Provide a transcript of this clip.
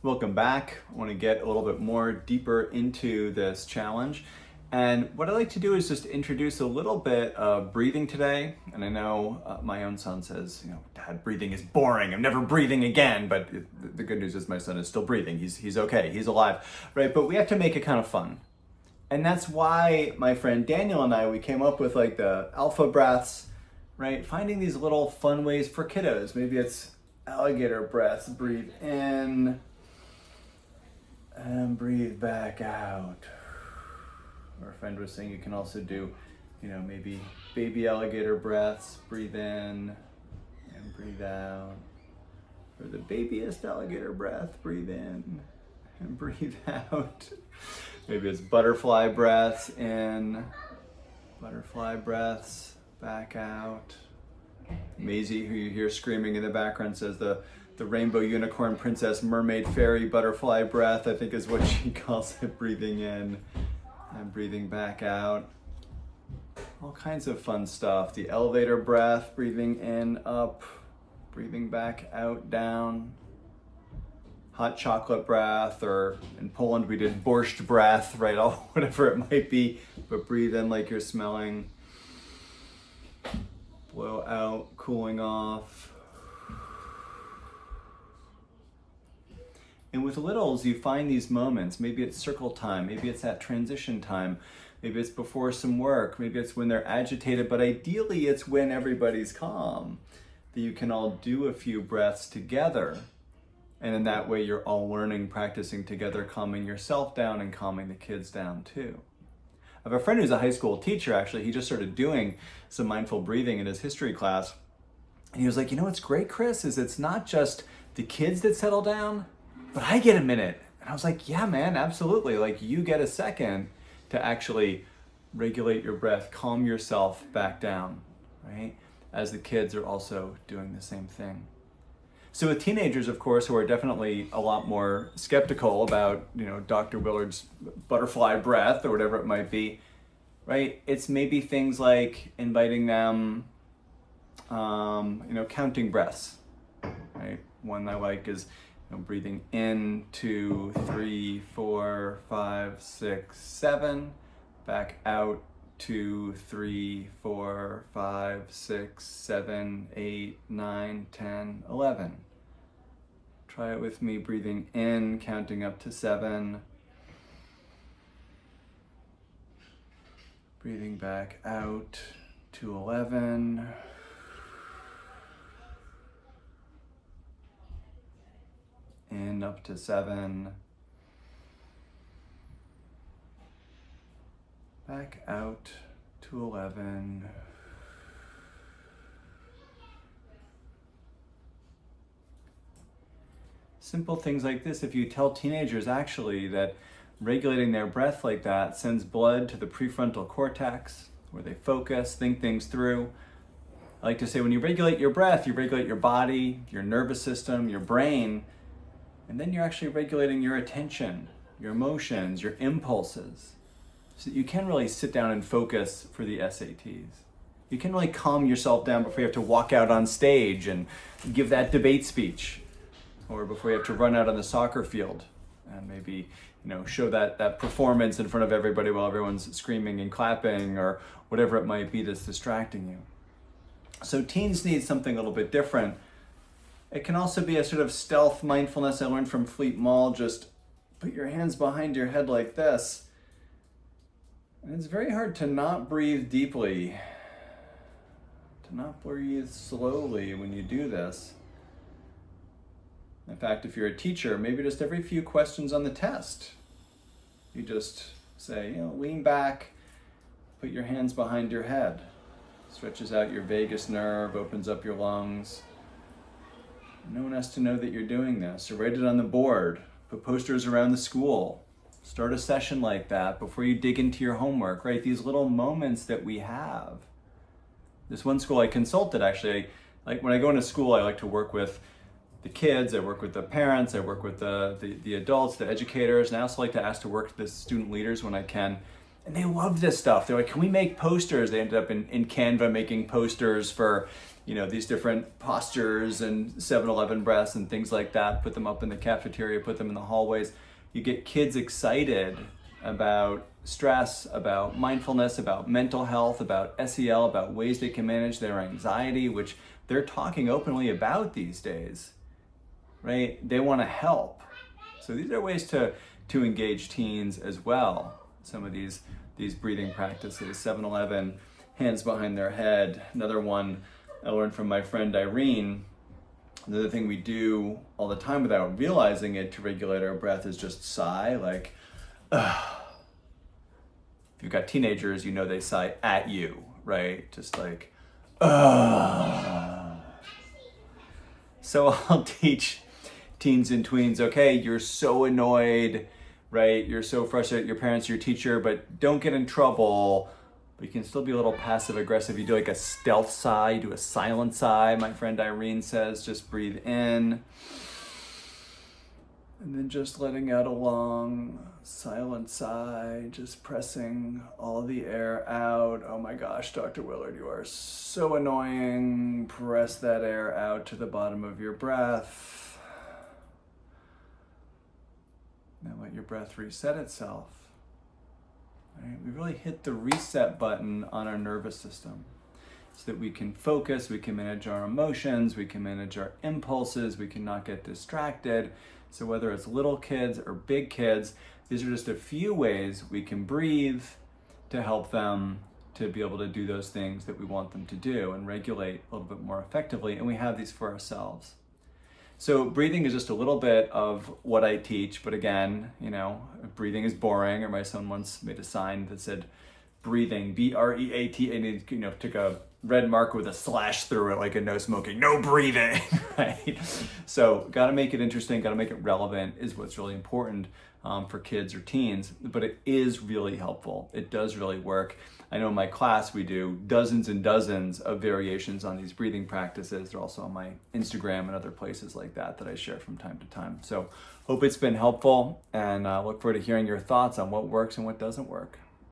Welcome back. I want to get a little bit more deeper into this challenge. And what I like to do is just introduce a little bit of breathing today. And I know my own son says, Dad, breathing is boring. I'm never breathing again. But the good news is my son is still breathing. He's okay. He's alive, right? But we have to make it kind of fun. And that's why my friend Daniel and I, we came up with like the alpha breaths, right? Finding these little fun ways for kiddos. Maybe it's alligator breaths. Breathe in and breathe back out. Our friend was saying you can also do, maybe baby alligator breaths. Breathe in and breathe out. Or the babyest alligator breath. Breathe in and breathe out. Maybe it's butterfly breaths in, butterfly breaths back out. Maisie, who you hear screaming in the background, says the rainbow unicorn princess mermaid fairy butterfly breath, I think is what she calls it. Breathing in and breathing back out. All kinds of fun stuff. The elevator breath, breathing in, up, breathing back out, down. Hot chocolate breath, or in Poland we did borscht breath, right? Whatever it might be, but breathe in like you're smelling. Blow out, cooling off. And with littles, you find these moments. Maybe it's circle time, maybe it's that transition time, maybe it's before some work, maybe it's when they're agitated, but ideally it's when everybody's calm, that you can all do a few breaths together. And in that way, you're all learning, practicing together, calming yourself down and calming the kids down too. I have a friend who's a high school teacher, actually. He just started doing some mindful breathing in his history class. And he was like, what's great, Chris, is it's not just the kids that settle down, but I get a minute. And I was like, yeah, man, absolutely. Like, you get a second to actually regulate your breath, calm yourself back down, right? As the kids are also doing the same thing. So with teenagers, of course, who are definitely a lot more skeptical about, Dr. Willard's butterfly breath or whatever it might be, right? It's maybe things like inviting them, counting breaths, right? One I like is, breathing in 2, 3, 4, 5, 6, 7, back out 2, 3, 4, 5, 6, 7, 8, 9, 10, 11. Try it with me, breathing in, counting up to 7. Breathing back out to 11. In up to 7. Back out to 11. Simple things like this, if you tell teenagers actually that regulating their breath like that sends blood to the prefrontal cortex, where they focus, think things through. I like to say when you regulate your breath, you regulate your body, your nervous system, your brain, and then you're actually regulating your attention, your emotions, your impulses. So that you can really sit down and focus for the SATs. You can really calm yourself down before you have to walk out on stage and give that debate speech, or before you have to run out on the soccer field and maybe, show that performance in front of everybody while everyone's screaming and clapping or whatever it might be that's distracting you. So teens need something a little bit different. It can also be a sort of stealth mindfulness I learned from Fleet Mall. Just put your hands behind your head like this. And it's very hard to not breathe deeply, to not breathe slowly when you do this. In fact, if you're a teacher, maybe just every few questions on the test, you just say, lean back, put your hands behind your head. Stretches out your vagus nerve, opens up your lungs. No one has to know that you're doing this. Or write it on the board, put posters around the school. Start a session like that before you dig into your homework, right? These little moments that we have. This one school I consulted, actually, when I go into school, I like to work with the kids, I work with the parents, I work with the adults, the educators, and I also like to ask to work with the student leaders when I can. And they love this stuff. They're like, can we make posters? They ended up in Canva making posters for these different postures and 7-Eleven breaths and things like that, put them up in the cafeteria, put them in the hallways. You get kids excited about stress, about mindfulness, about mental health, about SEL, about ways they can manage their anxiety, which they're talking openly about these days, right? They want to help. So these are ways to engage teens as well. Some of these breathing practices, 7-Eleven, hands behind their head. Another one I learned from my friend Irene. Another thing we do all the time without realizing it to regulate our breath is just sigh, like, ugh. If you've got teenagers, they sigh at you, right? Just like, ugh. So I'll teach teens and tweens, okay, you're so annoyed, right? You're so frustrated at your parents, your teacher, but don't get in trouble. But you can still be a little passive aggressive. You do like a stealth sigh, you do a silent sigh. My friend Irene says, just breathe in. And then just letting out a long, silent sigh, just pressing all the air out. Oh my gosh, Dr. Willard, you are so annoying. Press that air out to the bottom of your breath. Now let your breath reset itself. Right? We really hit the reset button on our nervous system so that we can focus, we can manage our emotions, we can manage our impulses, we can not get distracted. So whether it's little kids or big kids, these are just a few ways we can breathe to help them to be able to do those things that we want them to do and regulate a little bit more effectively. And we have these for ourselves. So breathing is just a little bit of what I teach, but again, breathing is boring, or my son once made a sign that said breathing, B-R-E-A-T, and he took a red marker with a slash through it, like a no smoking, no breathing, right? So got to make it interesting, got to make it relevant is what's really important for kids or teens, but it is really helpful. It does really work. I know in my class we do dozens and dozens of variations on these breathing practices. They're also on my Instagram and other places like that I share from time to time. So hope it's been helpful, and look forward to hearing your thoughts on what works and what doesn't work.